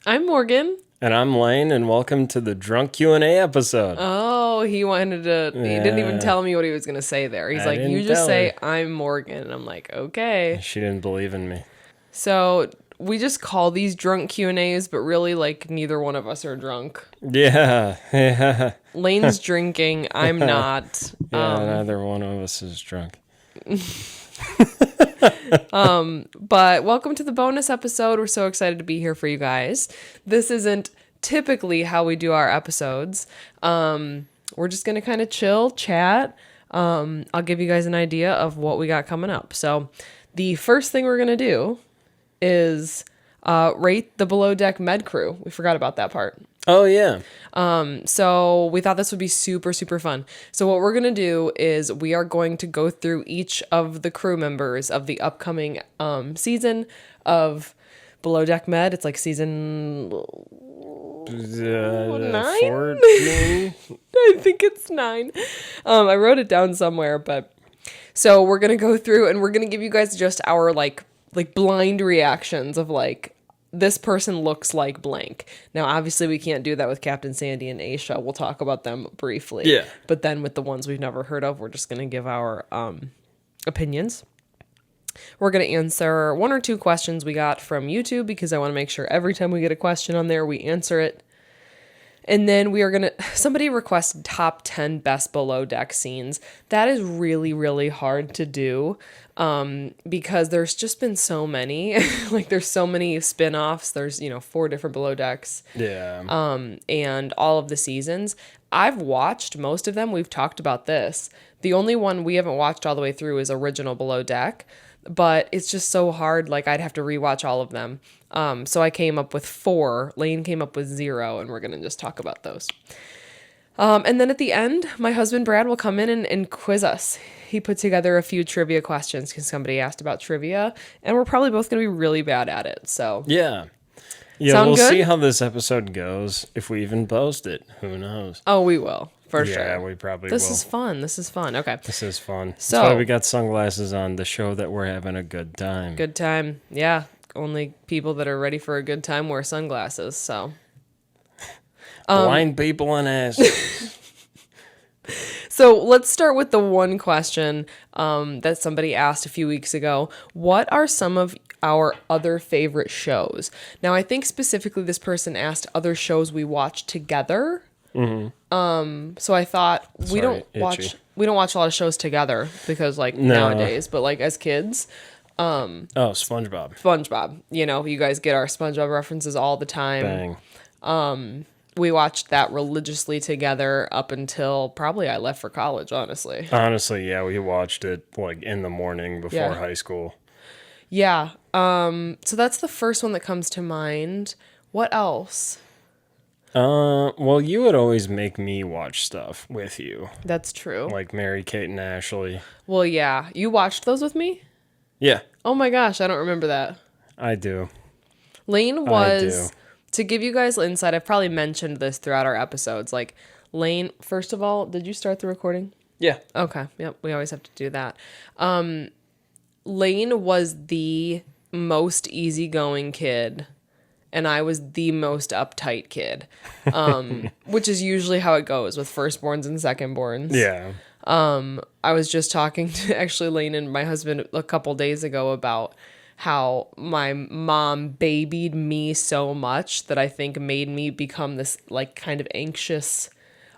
I'm Morgan. And I'm Lane, and welcome to the Drunk Q&A episode. Oh, he wanted to... He didn't even tell me what he was going to say there. He's like, you just say, I'm Morgan. And I'm like, okay. She didn't believe in me. So we just call these drunk Q&As, but really, like, neither one of us are drunk. Yeah. Lane's drinking. I'm not. Neither one of us is drunk. But welcome to the bonus episode. We're so excited to be here for you guys. This isn't typically how we do our episodes. We're just going to kind of chill, chat. I'll give you guys an idea of what we got coming up. So the first thing we're going to do is rate the Below Deck Med Crew. We forgot about that part. Oh, yeah. So we thought this would be super, super fun. So what we're going to do is we are going to go through each of the crew members of the upcoming season of Below Deck Med. It's like season 9? 14? I think it's 9. I wrote it down somewhere, but so we're going to go through and we're going to give you guys just our like blind reactions of like, this person looks like blank. Now, obviously, we can't do that with Captain Sandy and Aisha. We'll talk about them briefly. Yeah. But then with the ones we've never heard of, we're just going to give our opinions. We're going to answer 1 or 2 questions we got from YouTube because I want to make sure every time we get a question on there, we answer it. And then we are going to... Somebody requested top 10 best below deck scenes. That is really, really hard to do because there's just been so many. Like, there's so many spin-offs. There's, 4 different below decks. Yeah. And all of the seasons. I've watched most of them. We've talked about this. The only one we haven't watched all the way through is original Below Deck. But it's just so hard. Like, I'd have to rewatch all of them. So I came up with 4. Lane came up with 0, and we're going to just talk about those. And then at the end, my husband Brad will come in and quiz us. He put together a few trivia questions because somebody asked about trivia, and we're probably both going to be really bad at it. So Yeah, Sound we'll good? see how this episode goes. If we even post it, who knows? Oh, we will. For sure. Yeah, we probably will. This is fun. Okay. This is fun. So- That's why we got sunglasses on to show that we're having a good time. Good time. Yeah. Only people that are ready for a good time wear sunglasses. So Blind people and asses. So let's start with the one question that somebody asked a few weeks ago. What are some of our other favorite shows? Now, I think specifically this person asked other shows we watch together. Mm-hmm. So I thought we don't watch a lot of shows together because nowadays, but like as kids. SpongeBob. You guys get our SpongeBob references all the time. Bang. We watched that religiously together up until probably I left for college, honestly. Honestly, yeah, we watched it like in the morning before high school. Yeah. So that's the first one that comes to mind. What else? Well, you would always make me watch stuff with you. That's true. Like Mary, Kate, and Ashley. Well, yeah. You watched those with me? Yeah. Oh my gosh, I don't remember that. I do. Lane was... To give you guys insight, I've probably mentioned this throughout our episodes. Like, Lane, first of all, did you start the recording? Yeah. Okay. Yep. We always have to do that. Lane was the most easygoing kid, and I was the most uptight kid, which is usually how it goes with firstborns and secondborns. Yeah. I was just talking to actually Lane and my husband a couple days ago about how my mom babied me so much that I think made me become this like kind of anxious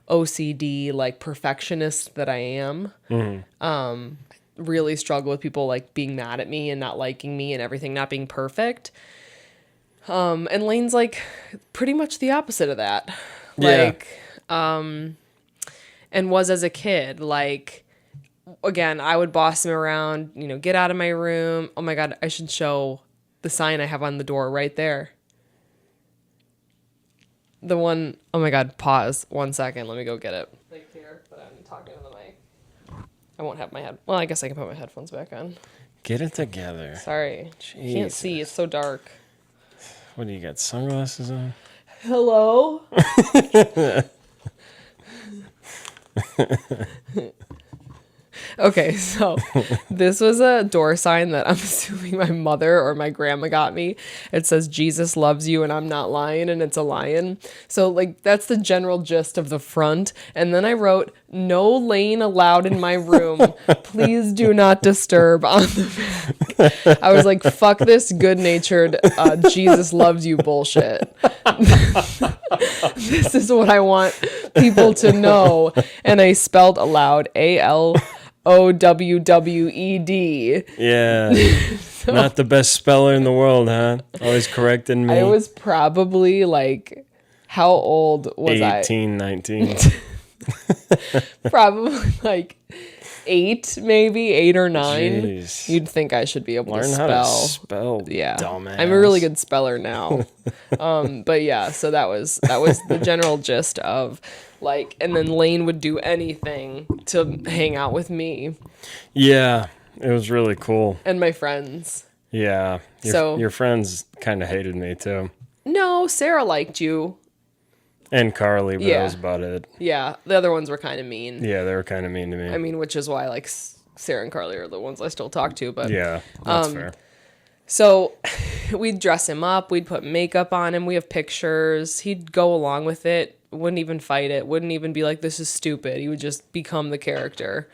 OCD like perfectionist that I am. Mm-hmm. Really struggle with people like being mad at me and not liking me and everything not being perfect. And Lane's like pretty much the opposite of that. Like, and was as a kid, like, again, I would boss him around, get out of my room. Oh my God, I should show the sign I have on the door right there. The one, oh my God, pause 1 second. Let me go get it. Like here, but I'm talking to the mic. I won't have my head. Well, I guess I can put my headphones back on. Get it together. Sorry. Can't see. It's so dark. What do you got, sunglasses on? Hello? Okay, so this was a door sign that I'm assuming my mother or my grandma got me. It says Jesus loves you and I'm not lying, and it's a lion. So like that's the general gist of the front. And then I wrote, "No laying allowed in my room. Please do not disturb" on the back. I was like, fuck this good-natured Jesus loves you bullshit. This is what I want people to know. And I spelled aloud ALOWWED. Yeah. Not the best speller in the world, huh? Always correcting me. I was probably like, how old was 18, 19. Probably like 8, maybe 8 or 9. Jeez. You'd think I should be able to Learn spell. how to spell, Yeah, dumbass. I'm a really good speller now. But yeah, so that was the general gist of like, and then Lane would do anything to hang out with me Yeah, it was really cool. and my friends. Yeah. Your friends kind of hated me too. No, Sarah liked you. And Carly, but that was about it. Yeah, the other ones were kind of mean. Yeah, they were kind of mean to me. I mean, which is why like Sarah and Carly are the ones I still talk to. But yeah, that's fair. So we'd dress him up. We'd put makeup on him. We have pictures. He'd go along with it. Wouldn't even fight it. Wouldn't even be like, this is stupid. He would just become the character.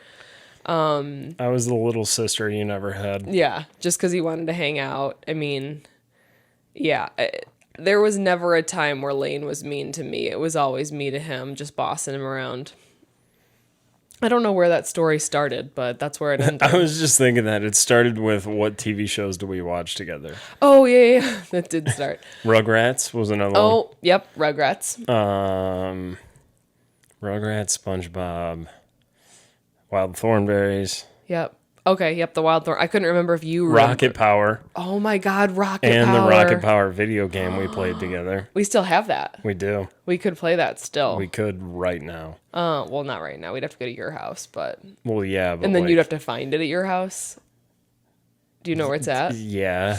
I was the little sister you never had. Yeah, just because he wanted to hang out. I mean, yeah. There was never a time where Lane was mean to me. It was always me to him, just bossing him around. I don't know where that story started, but that's where it ended. I was just thinking that it started with what TV shows do we watch together? Oh, yeah. That did start. Rugrats was another one. Oh, yep. Rugrats. Rugrats, SpongeBob, Wild Thornberries. Yep. Okay, yep, the Wild Thorn. I couldn't remember if you Rocket Power. Oh my God, Rocket Power. And the Rocket Power video game we played together. We still have that. We do. We could play that still. We could right now. Well, not right now. We'd have to go to your house, but... Well, yeah, but and then like, you'd have to find it at your house. Do you know where it's at? Yeah.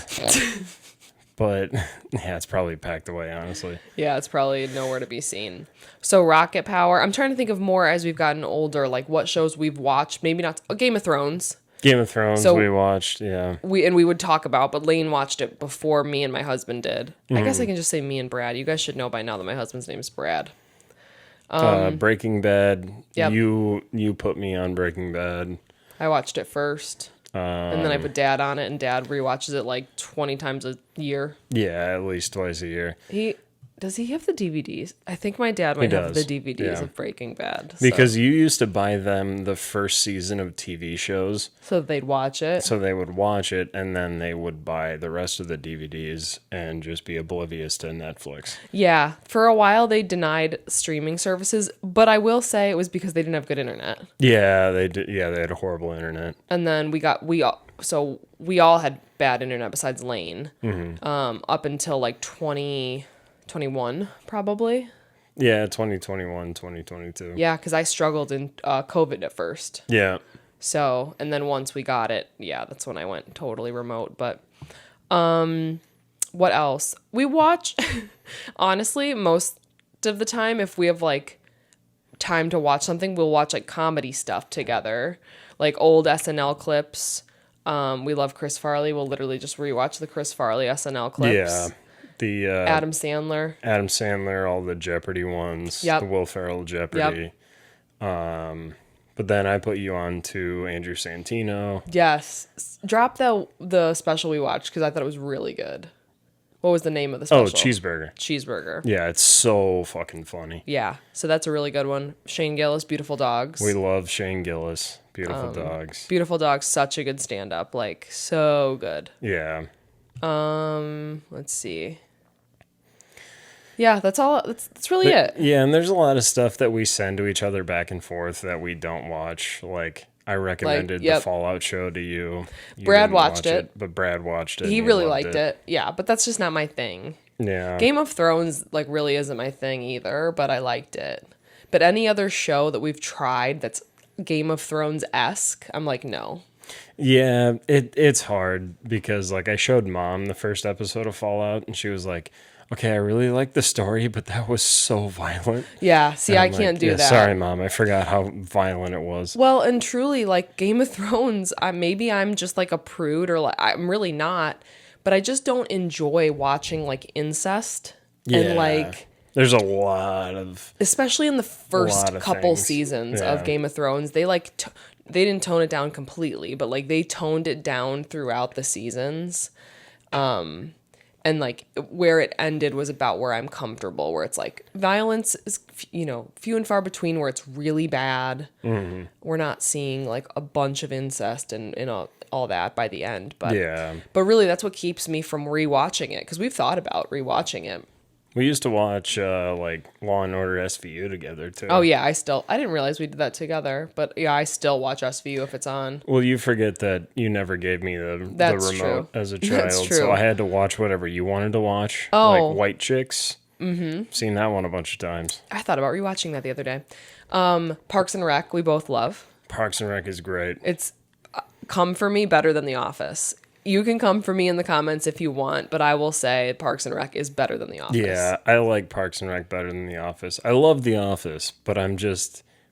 But, yeah, it's probably packed away, honestly. Yeah, it's probably nowhere to be seen. So Rocket Power. I'm trying to think of more as we've gotten older, like what shows we've watched. Maybe not... Game of Thrones. Game of Thrones So we watched, yeah. We would talk about, but Lane watched it before me and my husband did. I guess I can just say me and Brad. You guys should know by now that my husband's name is Brad. Breaking Bad. Yep. You put me on Breaking Bad. I watched it first. And then I put Dad on it, and Dad rewatches it like 20 times a year. Yeah, at least twice a year. Does he have the DVDs? I think my dad might have the DVDs yeah. of Breaking Bad. Because you used to buy them the first season of TV shows. So they'd watch it. So they would watch it, and then they would buy the rest of the DVDs and just be oblivious to Netflix. Yeah. For a while, they denied streaming services, but I will say it was because they didn't have good internet. Yeah, they did. Yeah, they had a horrible internet. And then we all had bad internet besides Lane, up until like 2021 probably. Yeah, 2021, 2022. Yeah, because I struggled in COVID at first. Yeah. So, and then once we got it, yeah, that's when I went totally remote. But what else? We watch, honestly, most of the time, if we have like time to watch something, we'll watch like comedy stuff together, like old SNL clips. We love Chris Farley. We'll literally just rewatch the Chris Farley SNL clips. Yeah. The Adam Sandler, all the Jeopardy ones, Yep. the Will Ferrell Jeopardy. Yep. But then I put you on to Andrew Santino. Yes. Drop the special we watched because I thought it was really good. What was the name of the special? Oh, Cheeseburger. Cheeseburger. Yeah, it's so fucking funny. Yeah, so that's a really good one. Shane Gillis, Beautiful Dogs. We love Shane Gillis, Beautiful Dogs. Beautiful Dogs, such a good stand-up. Like, so good. Yeah. Let's see. Yeah, that's all. That's really it. Yeah, and there's a lot of stuff that we send to each other back and forth that we don't watch. Like, I recommended the Fallout show to you. Brad watched it. But Brad watched it. He really liked it. Yeah, but that's just not my thing. Yeah. Game of Thrones, like, really isn't my thing either, but I liked it. But any other show that we've tried that's Game of Thrones-esque, I'm like, no. Yeah, it's hard because, like, I showed Mom the first episode of Fallout, and she was like, okay, I really like the story, but that was so violent. Yeah, see, I can't do that. Sorry, Mom, I forgot how violent it was. Well, and truly, like Game of Thrones, maybe I'm just like a prude, or like I'm really not, but I just don't enjoy watching like incest. Yeah. And like there's a lot of, especially in the first couple things. seasons Yeah. of Game of Thrones, they like they didn't tone it down completely, but like they toned it down throughout the seasons. And like where it ended was about where I'm comfortable, where it's like violence is, few and far between where it's really bad. Mm-hmm. We're not seeing like a bunch of incest and all that by the end. But yeah. But really, that's what keeps me from rewatching it, because we've thought about rewatching it. We used to watch like Law and Order SVU together too. Oh yeah, I didn't realize we did that together, but yeah, I still watch SVU if it's on. Well, you forget that you never gave me the remote as a child, so I had to watch whatever you wanted to watch. Oh. Like White Chicks. Mm-hmm. Seen that one a bunch of times. I thought about rewatching that the other day. Parks and Rec, we both love. Parks and Rec is great. It's come for me better than The Office. You can come for me in the comments if you want, but I will say Parks and Rec is better than The Office. Yeah, I like Parks and Rec better than The Office. I love The Office, but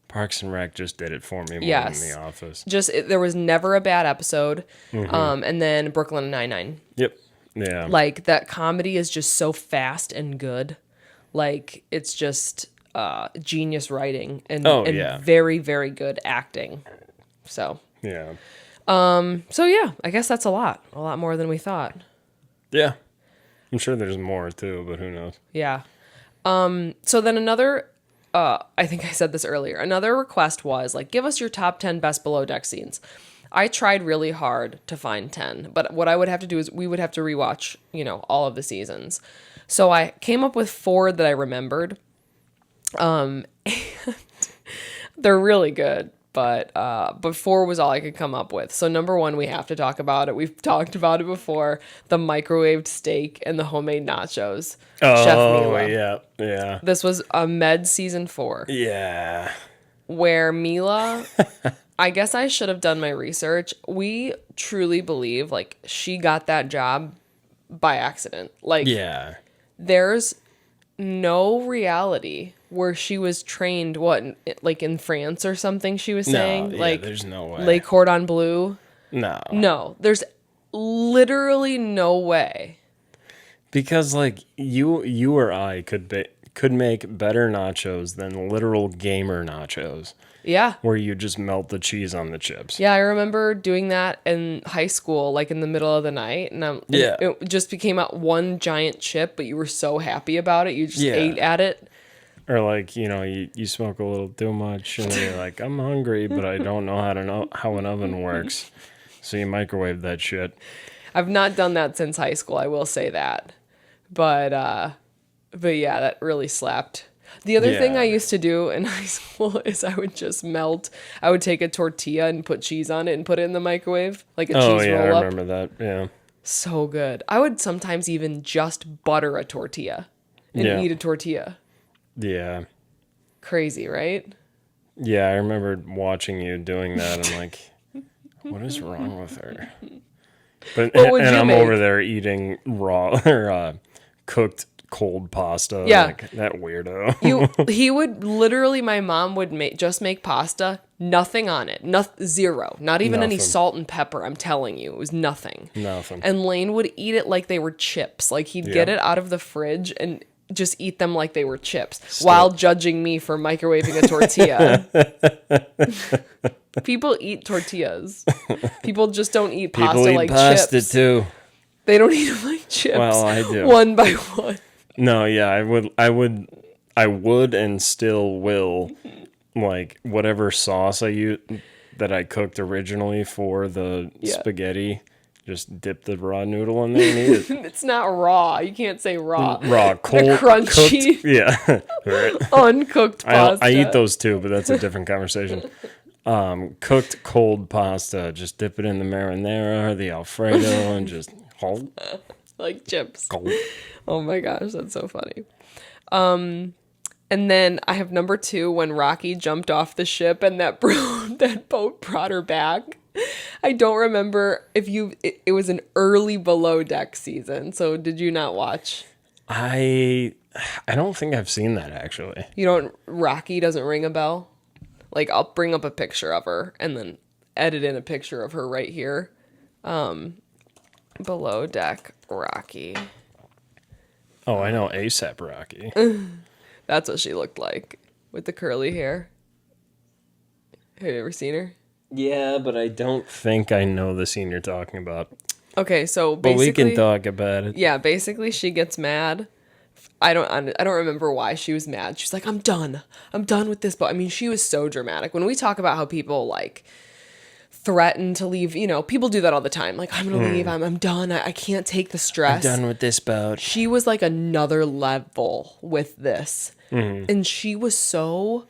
Parks and Rec just did it for me more than The Office. There was never a bad episode. Mm-hmm. And then Brooklyn Nine-Nine. Yep. Yeah. Like, that comedy is just so fast and good. Like, it's just genius writing and very, very good acting. So. Yeah. So yeah, I guess that's a lot more than we thought. Yeah. I'm sure there's more too, but who knows? Yeah. So then another, I think I said this earlier, another request was like, give us your top 10 best below deck scenes. I tried really hard to find 10, but what I would have to do is we would have to rewatch, all of the seasons. So I came up with 4 that I remembered. And they're really good. But 4 was all I could come up with. So number 1, we have to talk about it. We've talked about it before. The microwaved steak and the homemade nachos. Oh, Chef Mila. Yeah. This was a Med season 4. Yeah. Where Mila, I guess I should have done my research. We truly believe, like, she got that job by accident. Like, yeah. There's no reality where she was trained, like in France or something, she was saying? There's no way. Le Cordon Bleu? No, there's literally no way. Because, like, you or I could make better nachos than literal gamer nachos. Yeah. Where you just melt the cheese on the chips. Yeah, I remember doing that in high school, like in the middle of the night. And it just became out one giant chip, but you were so happy about it. You just ate at it. Or like, you smoke a little too much and you're like, I'm hungry, but I don't know how an oven works. So you microwave that shit. I've not done that since high school, I will say that. But yeah, that really slapped. The other thing I used to do in high school is I would take a tortilla and put cheese on it and put it in the microwave, like a cheese roll-up. Oh, yeah, I remember that, yeah. So good. I would sometimes even just butter a tortilla and eat a tortilla. Yeah. Crazy, right? Yeah, I remember watching you doing that. I'm like, what is wrong with her? But I'm over there eating raw or cooked cold pasta. Yeah. Like that weirdo. He would literally, my mom would just make pasta, nothing on it. Zero. Not even any salt and pepper, I'm telling you. It was nothing. Nothing. And Lane would eat it like they were chips. Like he'd get it out of the fridge and just eat them like they were chips while judging me for microwaving a tortilla. People eat tortillas. People just don't eat pasta People eat like pasta chips. Too. They don't eat them like chips. Well, I do. One by one. No, yeah, I would and still will, like, whatever sauce I use that I cooked originally for the spaghetti, just dip the raw noodle in there and eat it. It's not raw. You can't say raw. Raw, cold, the crunchy, cooked, yeah. uncooked pasta. I eat those too, but that's a different conversation. Cooked cold pasta, just dip it in the marinara, the Alfredo, and just hold. Like chips. Cold. Oh my gosh, that's so funny. And then I have number 2, when Rocky jumped off the ship and that boat brought her back. I don't remember if it was an early Below Deck season. So did you not watch? I don't think I've seen that actually. You don't, Rocky doesn't ring a bell? Like, I'll bring up a picture of her and then edit in a picture of her right here. Below Deck Rocky. Oh, I know ASAP Rocky. That's what she looked like with the curly hair. Have you ever seen her? Yeah, but I don't think I know the scene you're talking about. Okay, so But basically, we can talk about it. yeah, basically she gets mad. I don't remember why she was mad. She's like, I'm done with this. But I mean, she was so dramatic. When we talk about how people like threaten to leave, people do that all the time. Like, I'm gonna leave. I'm done. I can't take the stress. I'm done with this boat. She was like another level with this, and she was so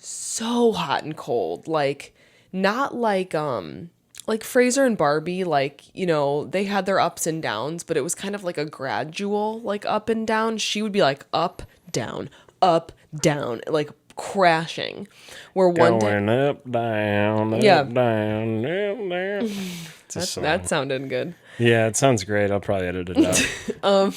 hot and cold. Like, not like Fraser and Barbie, like, they had their ups and downs, but it was kind of like a gradual, like, up and down. She would be like up, down, like crashing. Where one Going day, up, down, up, Yeah. down, up, down. It's a song. that sounded good. Yeah, it sounds great. I'll probably edit it out.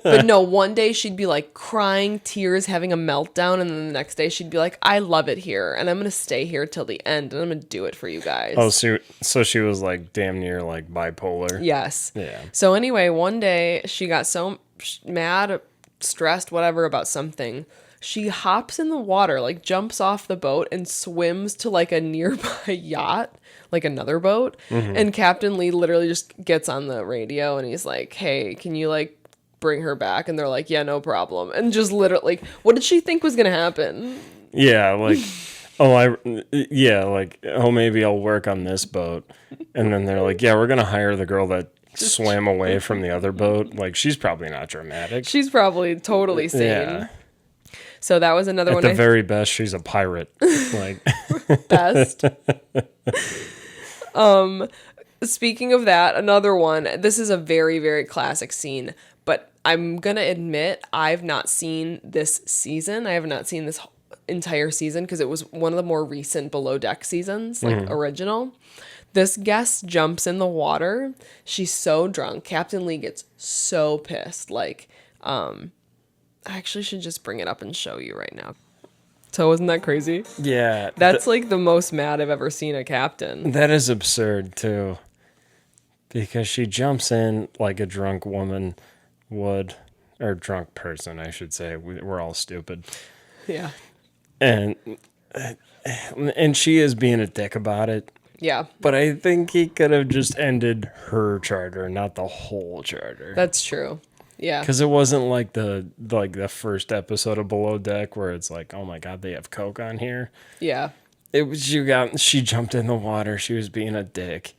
But no, one day she'd be like crying, tears, having a meltdown, and then the next day she'd be like, I love it here, and I'm gonna stay here till the end, and I'm gonna do it for you guys. Oh, so she was like damn near like bipolar. Yes. Yeah. So anyway, one day she got so mad, stressed, whatever, about something. She hops in the water, like jumps off the boat and swims to like a nearby yacht, like another boat. And Captain Lee literally just gets on the radio and he's like, hey, can you like bring her back? And they're like, yeah, no problem. And just literally, like, what did she think was going to happen? Yeah, like, maybe I'll work on this boat. And then they're like, yeah, we're going to hire the girl that swam away from the other boat. Like, she's probably not dramatic. She's probably totally sane. Yeah. So that was another At one. the very best, she's a pirate. Like, Best. Speaking of that, another one. This is a very, very classic scene, but I'm gonna admit I've not seen this season. I have not seen this entire season because it was one of the more recent Below Deck seasons, like original. This guest jumps in the water. She's so drunk. Captain Lee gets so pissed. Like, I actually should just bring it up and show you right now. So isn't that crazy? yeah. That's like the most mad I've ever seen a captain. That is absurd, too. Because she jumps in like a drunk woman would, or drunk person, I should say. We're all stupid. Yeah. And she is being a dick about it. Yeah. But I think he could have just ended her charter, not the whole charter. That's true. Yeah. Because it wasn't like the first episode of Below Deck where it's like, oh my god, they have Coke on here. Yeah. It was she jumped in the water. She was being a dick.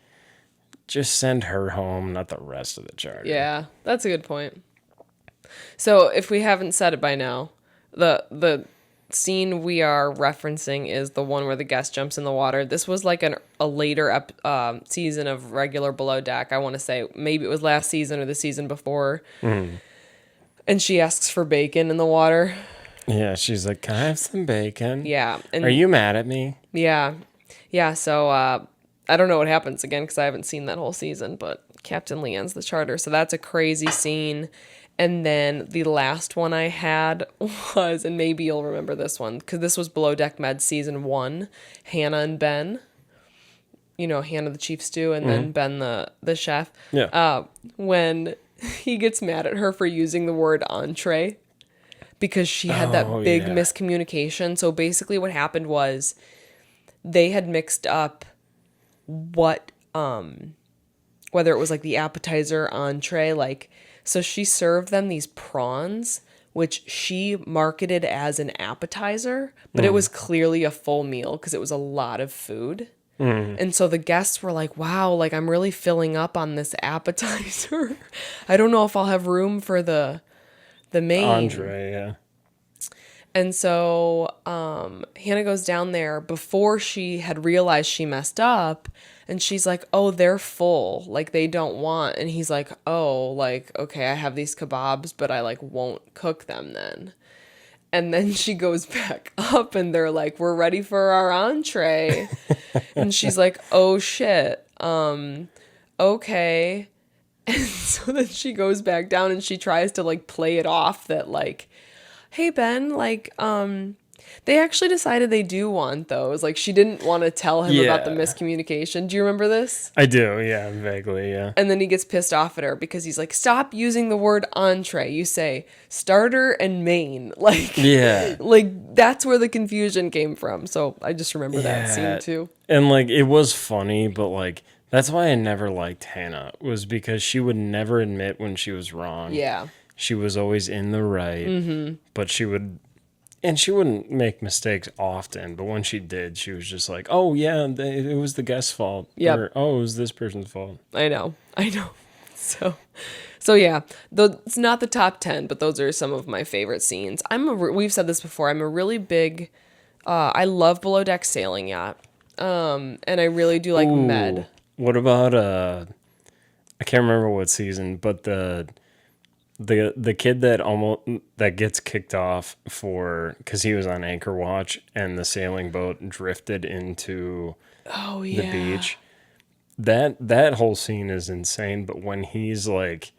Just send her home, not the rest of the charter. Yeah. That's a good point. So if we haven't said it by now, the scene we are referencing is the one where the guest jumps in the water. This was like a later season of regular Below Deck. I want to say maybe it was last season or the season before. And she asks for bacon in the water. Yeah, she's like, can I have some bacon? Yeah. And Are you mad at me? Yeah. Yeah, so I don't know what happens again because I haven't seen that whole season, but Captain Lee ends the charter. So that's a crazy scene. And then the last one I had was, and maybe you'll remember this one, because this was Below Deck Med Season 1, Hannah and Ben. You know, Hannah the chief stew and then Ben the chef. Yeah. When he gets mad at her for using the word entree because she had that big miscommunication. So basically what happened was they had mixed up what, whether it was like the appetizer, entree, like... So she served them these prawns, which she marketed as an appetizer, but it was clearly a full meal because it was a lot of food. And so the guests were like, wow, like I'm really filling up on this appetizer. I don't know if I'll have room for the main. Andre, yeah. And so Hannah goes down there before she had realized she messed up. And she's like, oh, they're full. Like, they don't want. And he's like, oh, like, okay, I have these kebabs, but I, like, won't cook them then. And then she goes back up and they're like, we're ready for our entree. And she's like, oh, shit. Okay. And so then she goes back down and she tries to like play it off that like, hey Ben, like, they actually decided they do want those. Like she didn't want to tell him about the Yeah. miscommunication. Do you remember this? I do, yeah, vaguely, yeah. And then he gets pissed off at her because he's like, stop using the word entree. You say starter and main. Like, Yeah. like that's where the confusion came from. So I just remember that Yeah. scene too. And like it was funny, but like that's why I never liked Hannah, was because she would never admit when she was wrong. Yeah. She was always in the right, but she wouldn't make mistakes often, but when she did, she was just like, oh yeah, it was the guest's fault. Yep. Or, oh, it was this person's fault. I know. So yeah, it's not the top 10, but those are some of my favorite scenes. We've said this before. I'm a really big, I love below deck sailing yacht. And I really do like Med. What about, I can't remember what season, but the kid that gets kicked off because he was on anchor watch and the sailing boat drifted into the beach. That whole scene is insane. But when he's like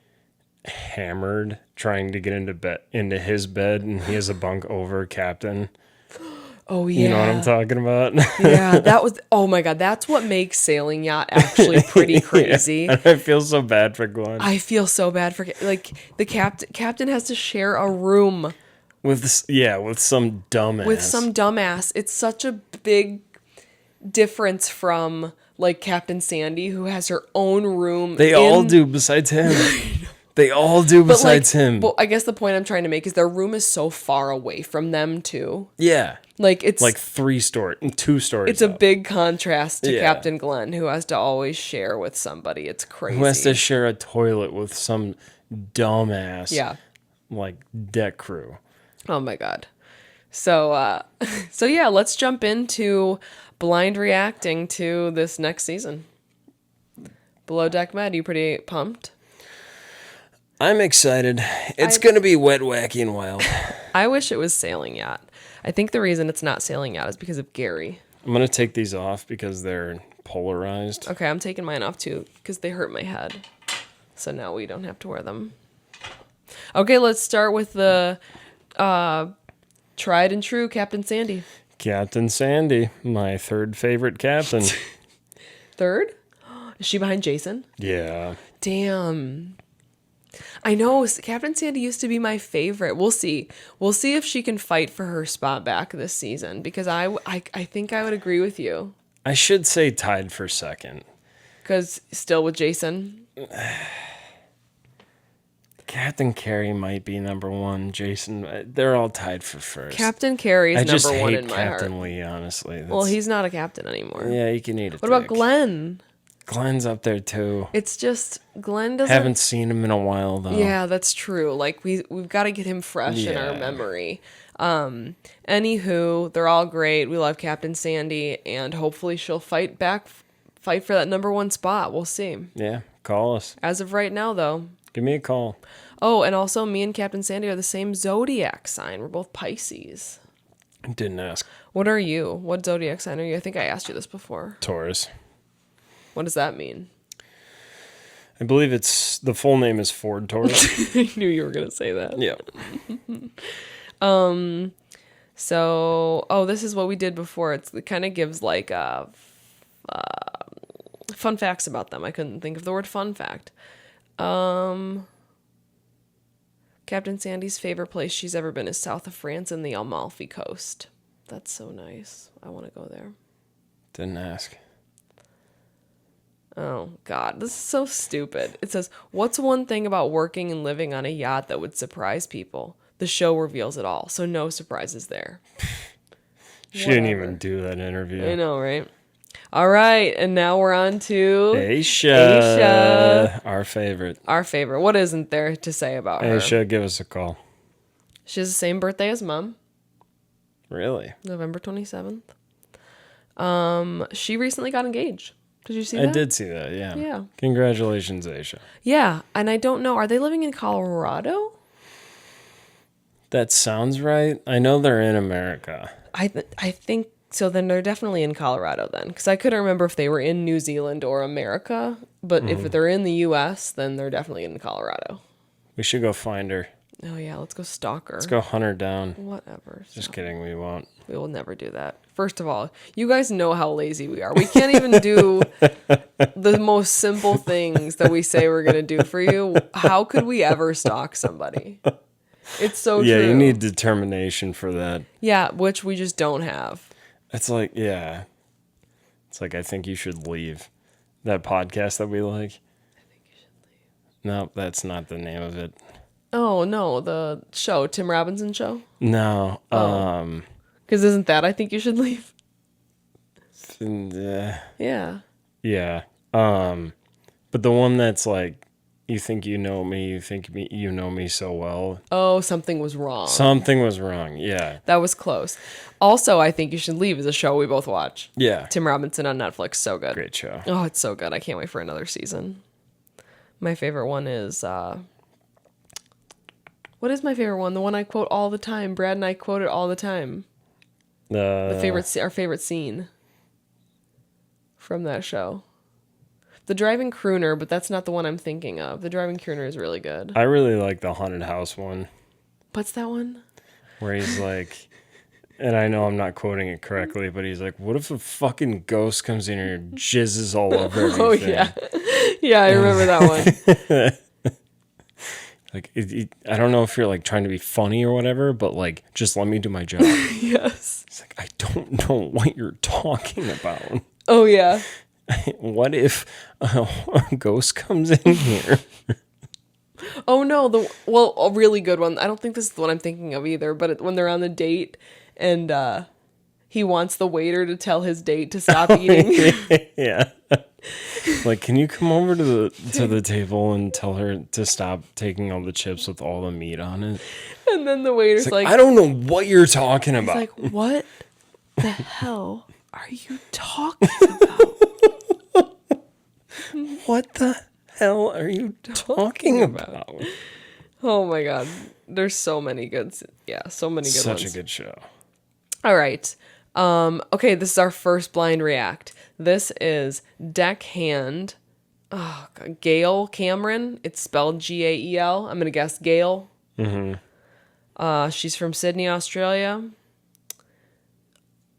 hammered trying to get into his bed and he has a bunk over Captain. Oh yeah. You know what I'm talking about? Yeah, that was, oh my God, that's what makes sailing yacht actually pretty crazy. Yeah, I feel so bad for Glenn. I feel so bad for, like, the captain has to share a room with some dumbass. It's such a big difference from like Captain Sandy, who has her own room. They all do besides him. They all do besides him. Well, I guess the point I'm trying to make is their room is so far away from them too. Yeah. Like it's like 2 stories. It's up. A big contrast to Captain Glenn, who has to always share with somebody. It's crazy. Who has to share a toilet with some dumbass. Yeah. Like deck crew. Oh my God. So yeah, let's jump into blind reacting to this next season. Below Deck Med, you pretty pumped? I'm excited. It's going to be wet, wacky, and wild. I wish it was Sailing Yacht. I think the reason it's not Sailing Yacht is because of Gary. I'm going to take these off because they're polarized. Okay, I'm taking mine off too because they hurt my head. So now we don't have to wear them. Okay, let's start with the tried and true Captain Sandy. Captain Sandy, my third favorite captain. Third? Is she behind Jason? Yeah. Damn. I know, Captain Sandy used to be my favorite. We'll see. We'll see if she can fight for her spot back this season, because I think I would agree with you. I should say tied for second. Because still with Jason? Captain Carey might be number one. Jason, they're all tied for first. Captain Carey is number one in my heart. I just hate Captain Lee, honestly. Well, he's not a captain anymore. Yeah, you can eat it. What about Glenn? Glenn's up there too. It's just Glenn doesn't. Haven't seen him in a while though. Yeah, that's true. Like we've got to get him fresh in our memory. Anywho, they're all great. We love Captain Sandy, and hopefully she'll fight for that number one spot. We'll see. Yeah, call us. As of right now, though. Give me a call. Oh, and also me and Captain Sandy are the same zodiac sign. We're both Pisces. Didn't ask. What are you? What zodiac sign are you? I think I asked you this before. Taurus. What does that mean? I believe the full name is Ford Taurus. I knew you were going to say that. Yeah. So, this is what we did before. It kind of gives like fun facts about them. I couldn't think of the word fun fact. Captain Sandy's favorite place she's ever been is south of France and the Amalfi Coast. That's so nice. I want to go there. Didn't ask. Oh, God. This is so stupid. It says, what's one thing about working and living on a yacht that would surprise people? The show reveals it all, so no surprises there. She didn't even do that interview. I know, right? All right, and now we're on to Aisha. Our favorite. Our favorite. What isn't there to say about her? Aisha, give us a call. She has the same birthday as Mom. Really? November 27th. She recently got engaged. Did you see that? I did see that, yeah. Yeah. Congratulations, Aisha. Yeah, and I don't know. Are they living in Colorado? That sounds right. I know they're in America. I think So then they're definitely in Colorado then, because I couldn't remember if they were in New Zealand or America. But if they're in the U.S., then they're definitely in Colorado. We should go find her. Oh yeah, let's go stalk her. Let's go hunt her down. Whatever. Just kidding, we won't. We will never do that. First of all, you guys know how lazy we are. We can't even do the most simple things that we say we're going to do for you. How could we ever stalk somebody? It's so true. Yeah, you need determination for that. Yeah, which we just don't have. It's like, yeah. It's like, I think you should leave. That podcast that we like. I think you should leave. No, that's not the name of it. Oh, no, the show, Tim Robinson Show? No. Because isn't that I Think You Should Leave? Yeah. Yeah. But the one that's like, you think you know me, you know me so well. Oh, Something Was Wrong. Something was wrong, yeah. That was close. Also, I Think You Should Leave is a show we both watch. Yeah. Tim Robinson on Netflix, so good. Great show. Oh, it's so good. I can't wait for another season. My favorite one is, what is my favorite one? The one I quote all the time. Brad and I quote it all the time. Our favorite scene from that show. The Driving Crooner, but that's not the one I'm thinking of. The Driving Crooner is really good. I really like the haunted house one. What's that one? Where he's like, and I know I'm not quoting it correctly, but he's like, what if a fucking ghost comes in here and jizzes all over everything? Oh, yeah. Yeah, I remember that one. Like, I don't know if you're like trying to be funny or whatever, but like, just let me do my job. Yes. It's like, I don't know what you're talking about. Oh, yeah. What if a ghost comes in here? Oh, no. A really good one. I don't think this is the one I'm thinking of either, but when they're on the date and he wants the waiter to tell his date to stop eating. Yeah. Like, can you come over to the table and tell her to stop taking all the chips with all the meat on it? And then the waiter's like, I don't know what you're talking about. He's like, what the hell are you talking about? What the hell are you talking about? Oh my God. There's so many good, so many good ones. Such a good show. All right. Okay, this is our first blind react. This is Deckhand. Oh, God, Gail Cameron. It's spelled Gael. I'm going to guess Gail. Mm-hmm. She's from Sydney, Australia.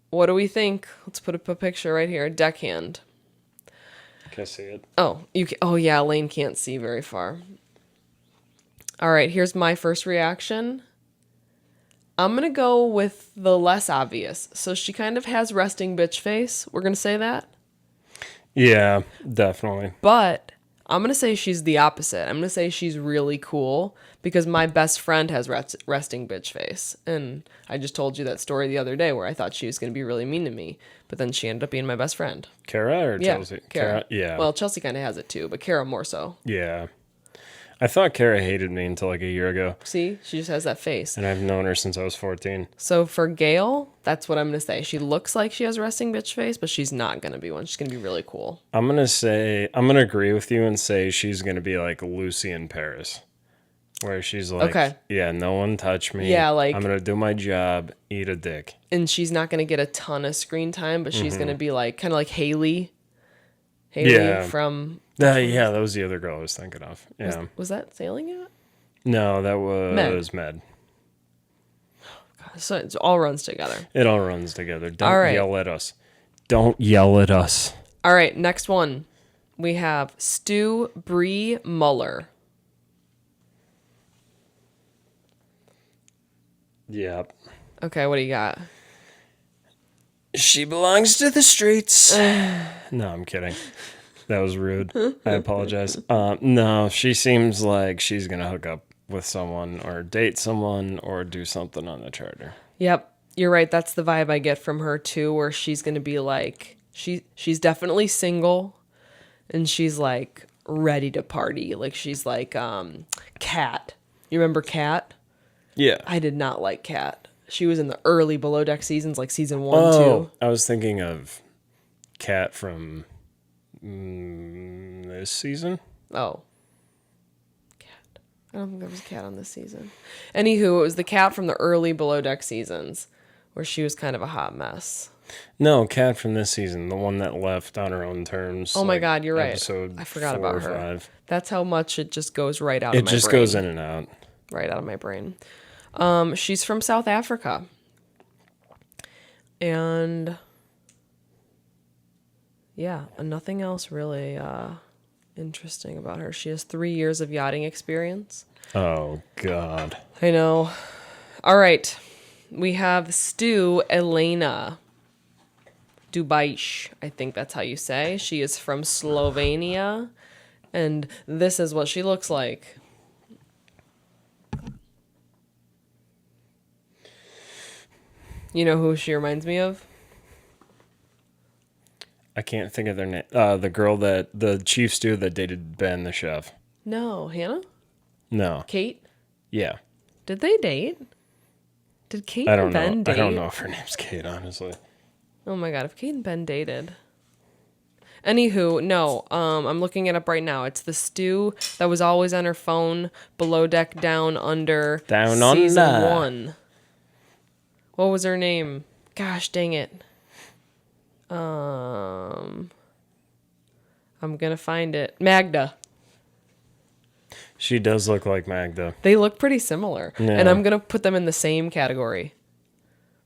What do we think? Let's put up a picture right here. Deckhand. Can I see it? Oh, you can, oh yeah, Lane can't see very far. All right, here's my first reaction. I'm going to go with the less obvious. So she kind of has resting bitch face. We're going to say that? Yeah, definitely. But I'm going to say she's the opposite. I'm going to say she's really cool because my best friend has resting bitch face. And I just told you that story the other day where I thought she was going to be really mean to me. But then she ended up being my best friend. Kara or Chelsea? Kara. Yeah. Well, Chelsea kind of has it too, but Kara more so. Yeah. I thought Kara hated me until like a year ago. See? She just has that face. And I've known her since I was 14. So for Gail, that's what I'm going to say. She looks like she has a resting bitch face, but she's not going to be one. She's going to be really cool. I'm going to agree with you and say she's going to be like Lucy in Paris. Where she's like, okay. Yeah, no one touch me. Yeah, like, I'm going to do my job, eat a dick. And she's not going to get a ton of screen time, but she's going to be like, kind of like Haley. From... yeah, that was the other girl I was thinking of. Yeah. Was that Sailing Yacht? No, that was Med. God, so it all runs together. It all runs together. Don't yell at us. Don't yell at us. All right, next one. We have Stu Bree Muller. Yep. Okay, what do you got? She belongs to the streets. No, I'm kidding. That was rude. I apologize. No, she seems like she's going to hook up with someone or date someone or do something on the charter. Yep, you're right. That's the vibe I get from her too, where she's going to be like, she's definitely single and she's like ready to party. Like she's like Kat. You remember Kat? Yeah. I did not like Kat. She was in the early Below Deck seasons, like season 1, 2. I was thinking of Kat from this season. Oh. Kat. I don't think there was a Kat on this season. Anywho, it was the Kat from the early Below Deck seasons where she was kind of a hot mess. No, Kat from this season, the one that left on her own terms. Oh my God, you're right. Episode I forgot 4 or about her. 5. That's how much it just goes right out It of my just brain. goes in and out. Right out of my brain. She's from South Africa. And yeah, nothing else really interesting about her. She has 3 years of yachting experience. Oh, God. I know. All right. We have Stu Elena Dubaish. I think that's how you say. She is from Slovenia. And this is what she looks like. You know who she reminds me of? I can't think of their name. The chief stew that dated Ben, the chef. No, Hannah? No. Kate? Yeah. Did they date? Did Kate I and don't Ben know. date? I don't know if her name's Kate, honestly. Oh my God, if Kate and Ben dated. Anywho, no, I'm looking it up right now. It's the stew that was always on her phone, below deck, down under, Down season under. 1. What was her name? Gosh, dang it. I'm gonna find it. Magda. She does look like Magda. They look pretty similar. Yeah. And I'm gonna put them in the same category.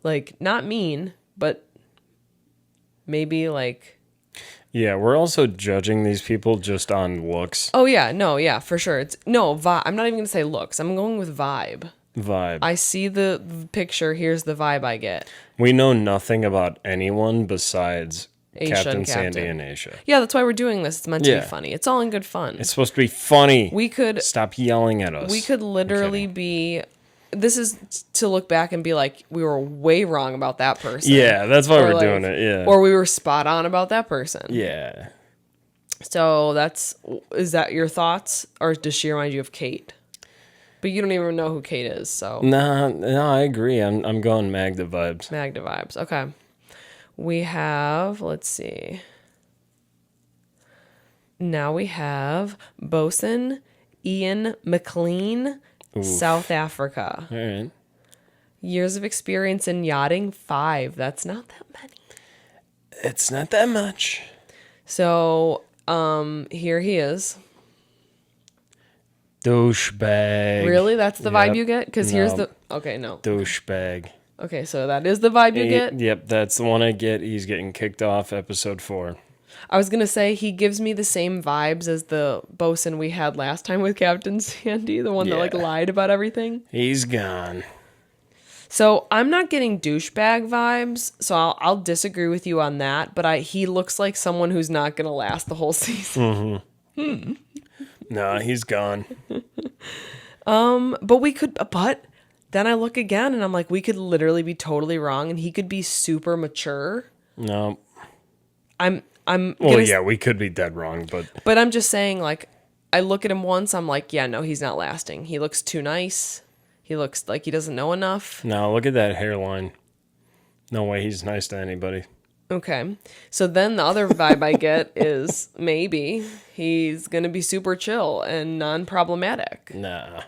Like, not mean, but maybe like... Yeah, we're also judging these people just on looks. Oh yeah, no, yeah, for sure. I'm not even gonna say looks. I'm going with vibe. Vibe. I see the picture. Here's the vibe I get. We know nothing about anyone besides Aisha Captain and Sandy Captain. and Aisha. Yeah, that's why we're doing this. It's meant to Yeah. be funny. It's all in good fun. It's supposed to be funny. We could Stop yelling at us. we could literally be... This is to look back and be like, we were way wrong about that person. Yeah, that's why Or we're like- doing it. Yeah. Or we were spot on about that person. Yeah. So is that your thoughts? Or does she remind you of Kate? But you don't even know who Kate is, so. No, I agree. I'm going Magda vibes. Magda vibes. Okay. We have, let's see. Now we have Bosun Ian McLean, South Africa. All right. Years of experience in yachting, 5. That's not that many. It's not that much. So, here he is. Douchebag. Really? That's the vibe Yep. you get? Because here's No. the... Okay, no. Douchebag. Okay, so that is the vibe you get? Yep, that's the one I get. He's getting kicked off episode 4. I was going to say he gives me the same vibes as the bosun we had last time with Captain Sandy, the one that like Yeah. lied about everything. He's gone. So I'm not getting douchebag vibes, so I'll disagree with you on that, but he looks like someone who's not going to last the whole season. Nah, he's gone. But then I look again and I'm like, we could literally be totally wrong and he could be super mature. No. I'm Well, gonna, yeah, we could be dead wrong, but I'm just saying, like, I look at him once, I'm like, yeah, no, he's not lasting. He looks too nice. He looks like he doesn't know enough. no, look at that hairline. No way he's nice to anybody. Okay. So then the other vibe I get is maybe he's going to be super chill and non-problematic. Nah.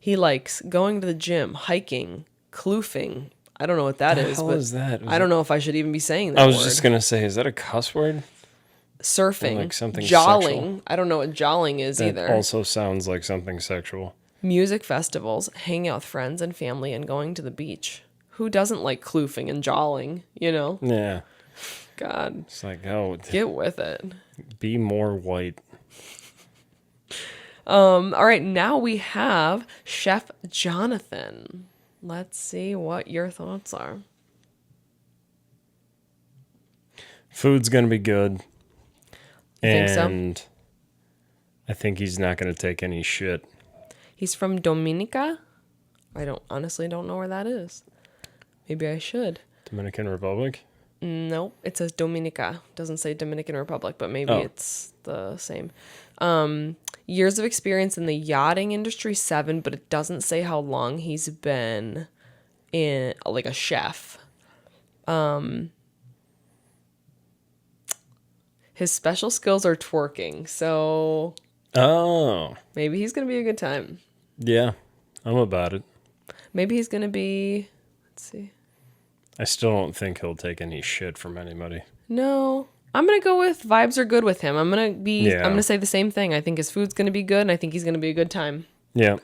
He likes going to the gym, hiking, kloofing. I don't know what that is, How but is that? I don't know if I should even be saying that I was word. just gonna say, is that a cuss word? Surfing, Like something jolling. sexual? I don't know what jolling is That either. also sounds like something sexual. Music festivals, hanging out with friends and family, and going to the beach. Who doesn't like kloofing and jolling, you know? Yeah. God, It's like, oh, get with it. be more white. All right, now we have Chef Jonathan. Let's see what your thoughts are. Food's gonna be good. Think so? And I think he's not gonna take any shit. He's from Dominica. I honestly don't know where that is. Maybe I should. Dominican Republic? Nope, it says Dominica. Doesn't say Dominican Republic, but maybe Oh. it's the same. Years of experience in the yachting industry, 7, but it doesn't say how long he's been in, like, a chef. His special skills are twerking, so Oh. maybe he's gonna be a good time. Yeah. I'm about it. Maybe he's gonna be, let's see. I still don't think he'll take any shit from anybody. No. I'm going to go with vibes are good with him. I'm going to say the same thing. I think his food's going to be good, and I think he's going to be a good time. Yeah.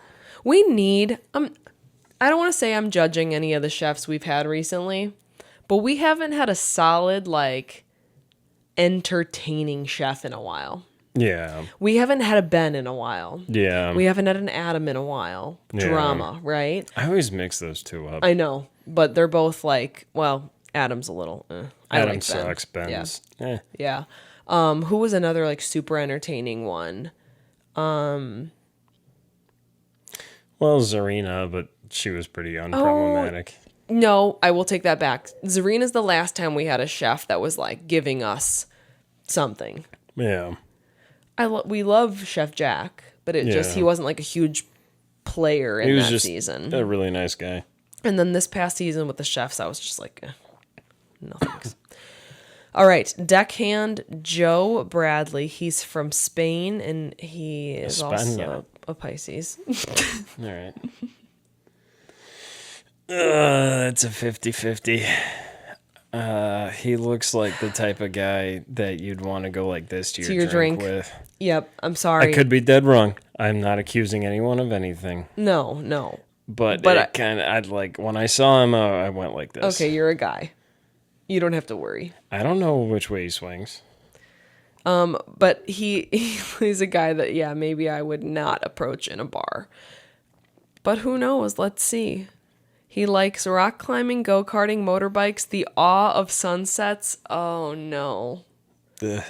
We need, I don't want to say I'm judging any of the chefs we've had recently, but we haven't had a solid, like, entertaining chef in a while. Yeah. We haven't had a Ben in a while. Yeah. We haven't had an Adam in a while. Yeah. Drama, right? I always mix those two up. I know, but they're both like, well, Adam's a little, Adam sucks, Ben's. Yeah. Yeah. Who was another, like, super entertaining one? Well, Zarina, but she was pretty unproblematic. No, I will take that back. Zarina's the last time we had a chef that was, like, giving us something. Yeah. We love Chef Jack, but he wasn't, like, a huge player in that season. A really nice guy. And then this past season with the chefs, I was just like, no thanks. All right, deckhand Joe Bradley. He's from Spain, and he is also a Pisces. All right. It's a 50-50. He looks like the type of guy that you'd want to go like this to your drink with. Yep, I'm sorry. I could be dead wrong. I'm not accusing anyone of anything. No. But I'd like, when I saw him, I went like this. Okay, you're a guy. You don't have to worry. I don't know which way he swings. But he's a guy that, yeah, maybe I would not approach in a bar. But who knows? Let's see. He likes rock climbing, go-karting, motorbikes, the awe of sunsets. Oh, no. Ugh.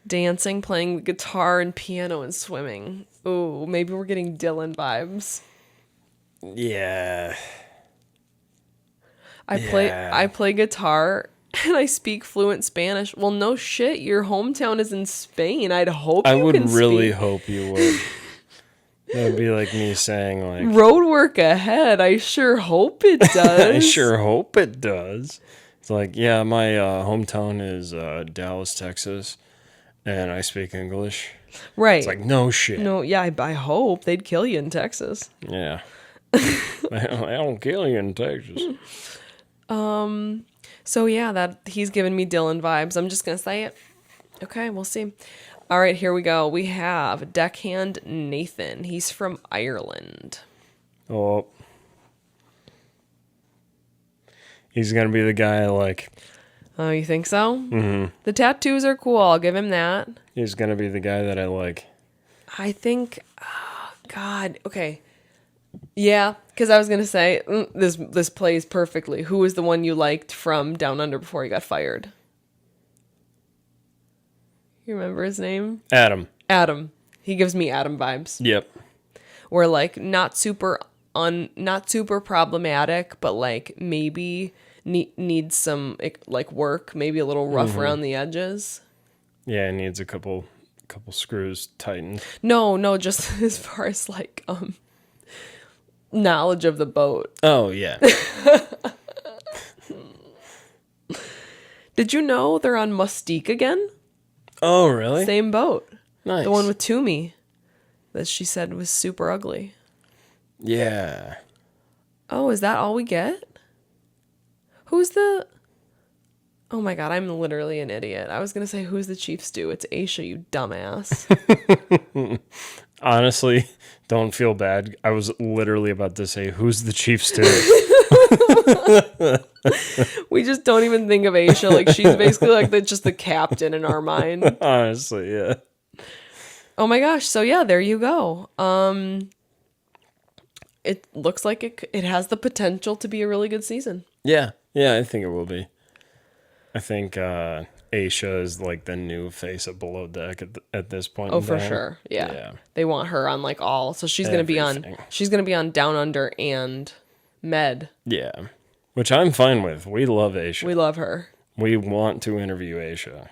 Dancing, playing guitar and piano, and swimming. Ooh, maybe we're getting Dylan vibes. Yeah. I play guitar and I speak fluent Spanish. Well, no shit. Your hometown is in Spain. I'd hope you can speak. I would really hope you would. That would be like me saying, like, road work ahead. I sure hope it does. I sure hope it does. It's like, yeah, my hometown is Dallas, Texas, and I speak English. Right. It's like, no shit. No, yeah, I hope they'd kill you in Texas. Yeah. I don't kill you in Texas. So yeah, that he's giving me Dylan vibes. I'm just gonna say it. Okay, we'll see. All right, here we go. We have deckhand Nathan. He's from Ireland. Oh. He's gonna be the guy I like. Oh, you think so? Mm-hmm. The tattoos are cool. I'll give him that. He's gonna be the guy that I like. I think, oh, God, okay. Yeah, because I was going to say, this plays perfectly. Who was the one you liked from Down Under before he got fired? You remember his name? Adam. He gives me Adam vibes. Yep. We're like not super problematic, but like maybe needs some like work, maybe a little rough around the edges. Yeah, it needs a couple screws tightened. No, just as far as like knowledge of the boat. Oh, yeah. Did you know they're on Mustique again? Oh, really? Same boat. Nice. The one with Toomey that she said was super ugly. Yeah. Oh, is that all we get? Who's the... Oh my God, I'm literally an idiot. I was going to say, who's the chief stew? It's Aisha, you dumbass. Honestly, don't feel bad. I was literally about to say, who's the chief stew? We just don't even think of Aisha. Like, she's basically like just the captain in our mind. Honestly, yeah. Oh my gosh. So yeah, there you go. It looks like it has the potential to be a really good season. Yeah, I think it will be. I think Aisha is like the new face of Below Deck at this point. Oh, for sure. Yeah. They want her on like all. So she's going to be on Down Under and Med. Yeah. Which I'm fine with. We love Aisha. We love her. We want to interview Aisha.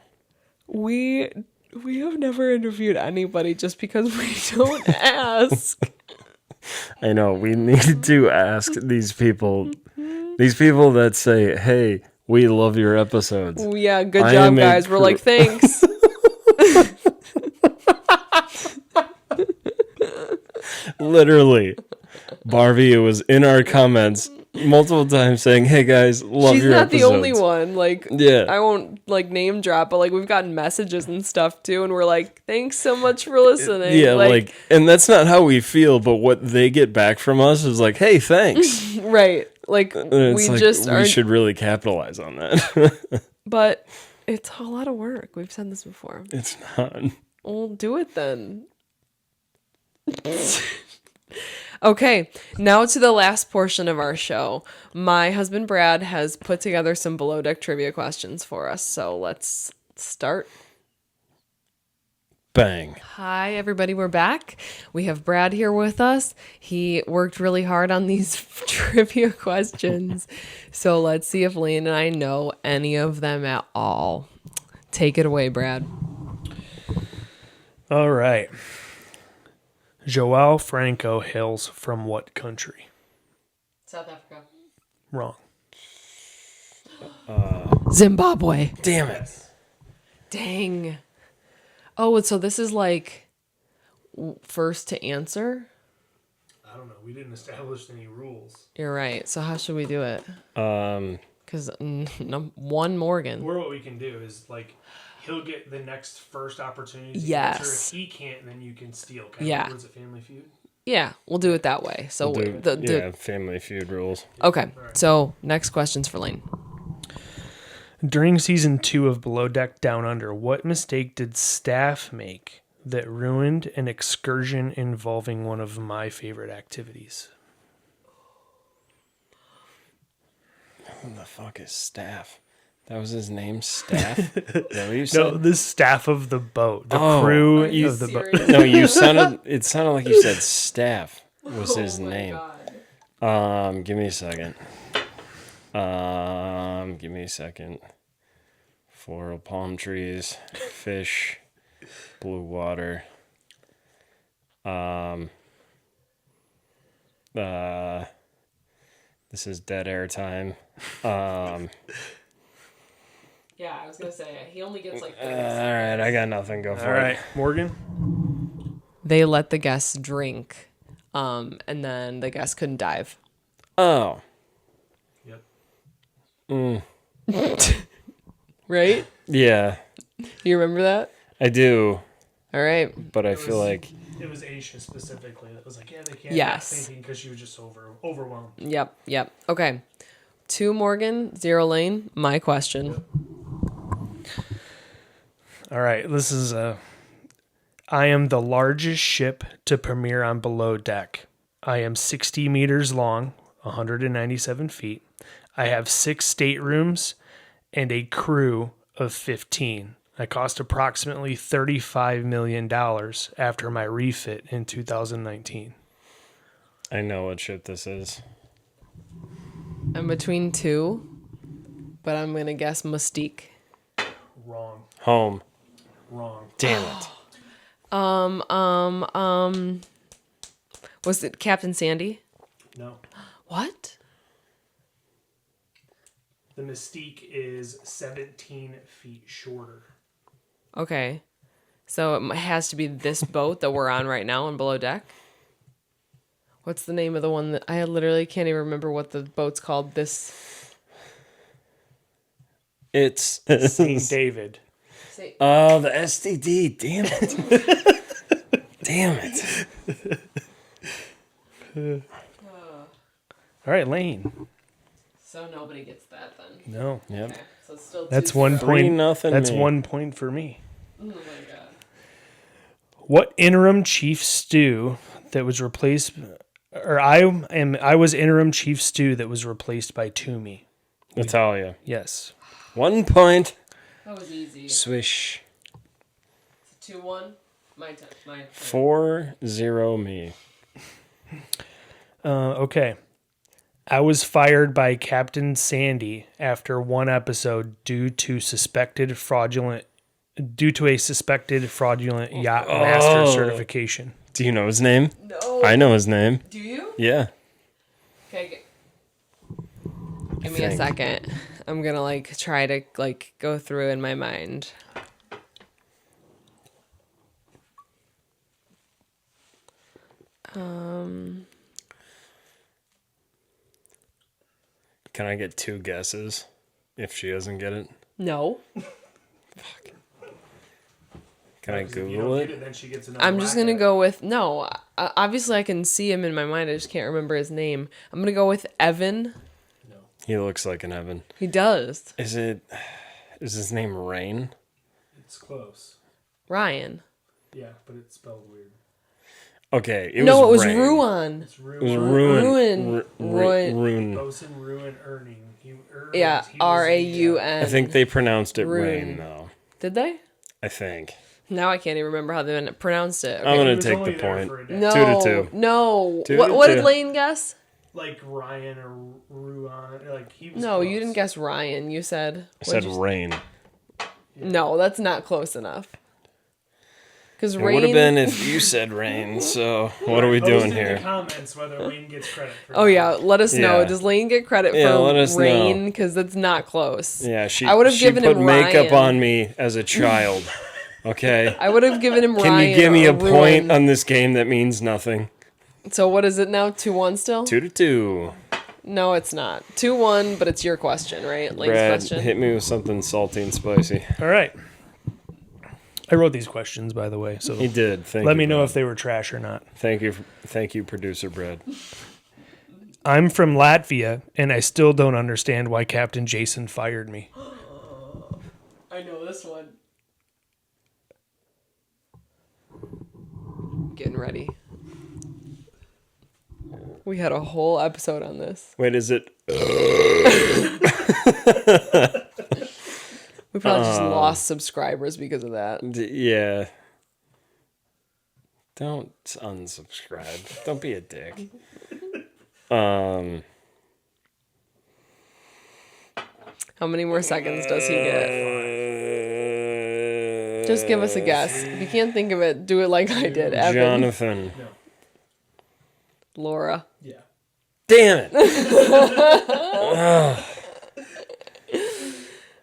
We have never interviewed anybody just because we don't ask. I know. We need to ask these people that say, hey, we love your episodes. Yeah, good job, guys. We're like, thanks. Literally. Barbie, it was in our comments. multiple times saying, "Hey guys, love She's your not the episodes." only one. Like, Yeah. I won't like name drop, but like we've gotten messages and stuff too, and we're like, thanks so much for listening. Yeah, like, and that's not how we feel, but what they get back from us is like, "Hey, thanks." right. Like And we it's like, just we aren't. should really capitalize on that. But it's a lot of work. We've said this before. It's not. Well, do it then. Okay, now to the last portion of our show. My husband Brad has put together some below deck trivia questions for us, so let's start. Bang. Hi, everybody. We're back. We have Brad here with us. He worked really hard on these trivia questions. So let's see if Lane and I know any of them at all. Take it away, Brad. All right. Joao Franco hails from what country? South Africa. Wrong. Zimbabwe. Damn it. Dang. Oh, so this is like first to answer? I don't know. We didn't establish any rules. You're right. So how should we do it? Um, Because one Morgan. Or what we can do is like he'll get the next first opportunity to Yes. answer. If he can't, then you can steal. Kind Yeah. of, was it Family Feud? Yeah, we'll do it that way. So Family Feud rules. okay. So next question's for Lane. During season 2 of Below Deck Down Under, what mistake did staff make that ruined an excursion involving one of my favorite activities? Who the fuck is Staff? That was his name, Staff? Is that what you said? No, the staff of the boat, the crew Are you of the boat. serious? No, it sounded like you said Staff was his name. Give me a second. Give me a second. Floral palm trees, fish, blue water. This is dead air time. Yeah, I was gonna say he only gets like. All right, I got nothing. Go for All right, it. Morgan? They let the guests drink, and then the guests couldn't dive. Oh. Yep. Right? Yeah, You remember that? I do, All right. but I feel like It was Aisha specifically that was like, yeah, they can't. Yes. Thinking because she was just overwhelmed. Yep. Okay. 2 Morgan, 0 Lane. My question. All right, this is I am the largest ship to premiere on Below Deck. I am 60 meters long, 197 feet. I have 6 staterooms and a crew of 15. I cost approximately $35 million after my refit in 2019. I know what ship this is. I'm between 2, but I'm gonna guess Mystique. Wrong. Home. Wrong. Damn it. Was it Captain Sandy? No. What? The Mystique is 17 feet shorter. Okay. So it has to be this boat that we're on right now on Below Deck. What's the name of the one that I literally can't even remember what the boat's called? It's St. David. Oh, the STD. Damn it. Damn it. All right, Lane. So nobody gets that then. No. Yep. Okay. So it's still That's 2-0. 1 point. 3-0 That's me. 1 point for me. Oh my god. What interim chief stew that was replaced, or I was interim chief stew that was replaced by Toomey? Natalia. Yes. 1 point. That was easy. Swish. 2-1. My turn. 4-0 me. Okay. I was fired by Captain Sandy after one episode due to a suspected fraudulent yacht master certification. Do you know his name? No. I know his name. Do you? Yeah. Okay. Give me a second. I'm gonna try to go through in my mind. Can I get 2 guesses if she doesn't get it? No. Can I Because if you Google don't it? get it, then she gets another I'm just whack going to at it. go with, no. Obviously, I can see him in my mind. I just can't remember his name. I'm going to go with Evan. No. He looks like an Evan. He does. Is his name Rain? It's close. Ryan. Yeah, but it's spelled weird. Okay, it No, it was Rain. Ruan. It's It was Ruin. Ruin. Bosun Ruin Earning. Yeah, Raun. I think they pronounced it Rune. Rain, though. Did they? I think. Now I can't even remember how they pronounced it. Okay. I'm going to take the point. No, 2-2. no. 2-2. What did Lane guess? Like Ryan or Ruan. Like he was No, close. you didn't guess Ryan. You said. I said what'd you Rain. No, that's not close enough. Because It would have been if you said Rain, so what are we Post doing in the here? comments whether Lane gets credit for Oh that. yeah, let us know. Yeah. Does Lane get credit Yeah, let for us Rain? know. Because that's not close. Yeah, I would have she given put him makeup Ryan. on me as a child. Okay? I would have given him Can Ryan. you give me or a point Ruin. on this game that means nothing? So what is it now? 2-1 still? 2-2. No, it's not. 2-1, but it's your question, right? Lane's Brad, question. hit me with something salty and spicy. All right. I wrote these questions, by the way, so He did. let me know if they were trash or not. Thank you, producer Brad. I'm from Latvia, and I still don't understand why Captain Jason fired me. I know this one. Getting ready. We had a whole episode on this. Wait, is it? We probably just lost subscribers because of that. Yeah. Don't unsubscribe. Don't be a dick. How many more seconds does he get? Just give us a guess. If you can't think of it, do it like I did. Evan. Jonathan. No. Laura. Yeah. Damn it.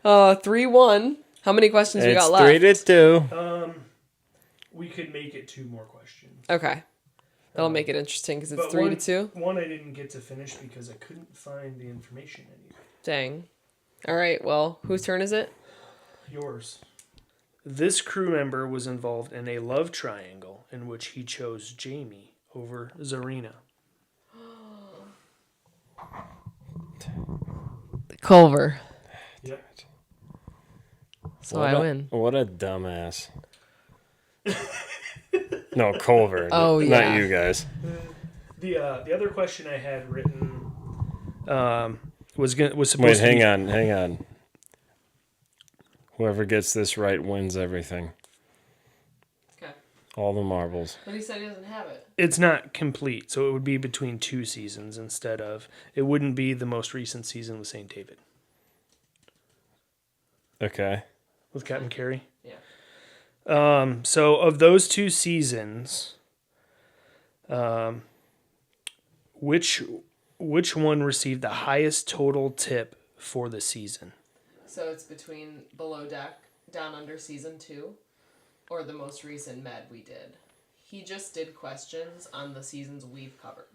3-1. How many questions we It's got left? 3-2. We could make it 2 more questions. Okay. That'll make it interesting because it's But 3-2. One I didn't get to finish because I couldn't find the information anywhere. Dang. All right. Well, whose turn is it? Yours. This crew member was involved in a love triangle in which he chose Jamie over Zarina. Culver. Yep. So I win. What a dumbass. No, Culver. Oh, Not yeah. you guys. The other question I had written was supposed Wait, to hang on. Whoever gets this right wins everything. Okay. All the marbles. But he said he doesn't have it. It's not complete, so it would be between 2 seasons instead of. It wouldn't be the most recent season with St. David. Okay. With Captain Carey? Yeah. So of those 2 seasons, which one received the highest total tip for the season? So it's between Below Deck, Down Under Season 2, or the most recent Med we did. He just did questions on the seasons we've covered.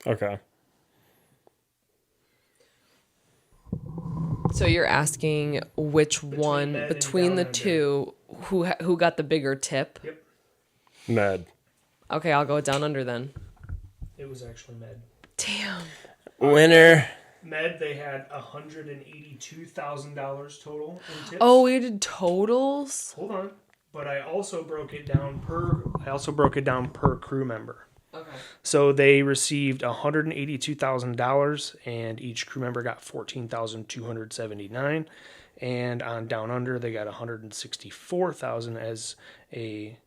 Okay. So you're asking which one Med and between Down the Under. two who got the bigger tip? Yep. Med. Okay, I'll go Down Under then. It was actually Med. Damn. Winner. Med, they had $182,000 total in tips. Oh, we did totals? Hold on. But I also broke it down per crew member. Okay. So they received $182,000 and each crew member got $14,279, and on Down Under they got $164,000 as a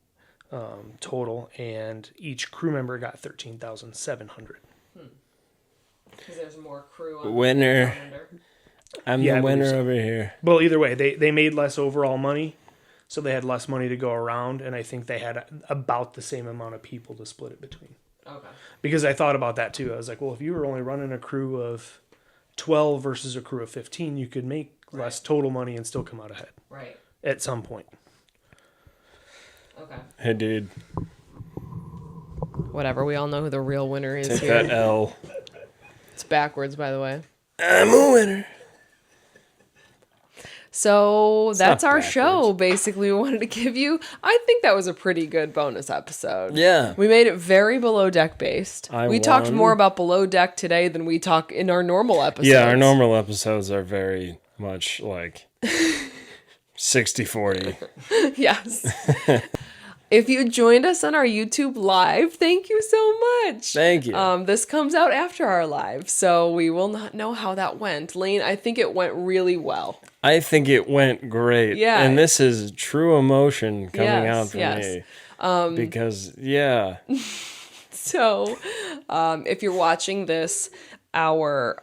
total, and each crew member got $13,700. Because there's more crew on Winner. Down Under. I'm Yeah, I the believe winner so. over here. Well, either way, they made less overall money, so they had less money to go around, and I think they had about the same amount of people to split it between. Okay. Because I thought about that too. I was like, well, if you were only running a crew of 12 versus a crew of 15, you could make less total money and still come out ahead Right. at some point. Okay. Hey, dude. Whatever. We all know who the real winner is Take here. that L. It's backwards, by the way. I'm a winner. So that's not our backwards. show. Basically, we wanted to give you, I think that was a pretty good bonus episode. Yeah. We made it very below deck based. We talked won. more about below deck today than we talk in our normal episodes. Yeah, our normal episodes are very much like 60-40. Yes. If you joined us on our YouTube live, thank you so much. Thank you. This comes out after our live, so we will not know how that went. Lane, I think it went really well. I think it went great. Yeah. And this is true emotion coming Yes, out from yes. me. Because, yeah. So, if you're watching this, our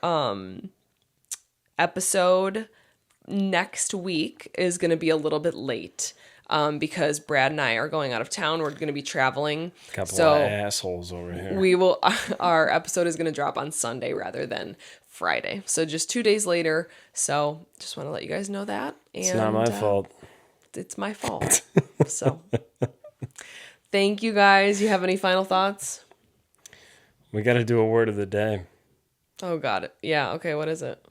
episode next week is going to be a little bit late. Because Brad and I are going out of town. We're going to be traveling. Couple of assholes over here. Our episode is going to drop on Sunday rather than Friday. So just 2 days later. So just want to let you guys know that. And, It's not my fault. It's my fault. So thank you guys. You have any final thoughts? We got to do a word of the day. Oh, got it. Yeah. Okay. What is it?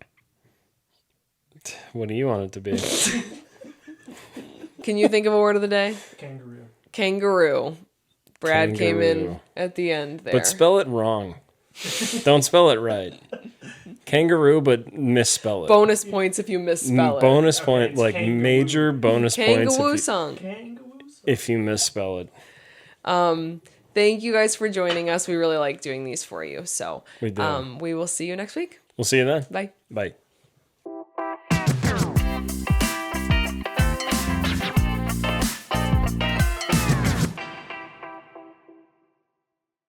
What do you want it to be? Can you think of a word of the day? Kangaroo. Kangaroo. Brad came in Kangaroo. at the end there. But spell it wrong. Don't spell it right. Kangaroo, but misspell it. Bonus points if you misspell it. Bonus point, it's like kangaroo. major bonus points Kangaroo if song. you misspell it. Thank you guys for joining us. We really like doing these for you. So We do. we will see you next week. We'll see you then. Bye. Bye.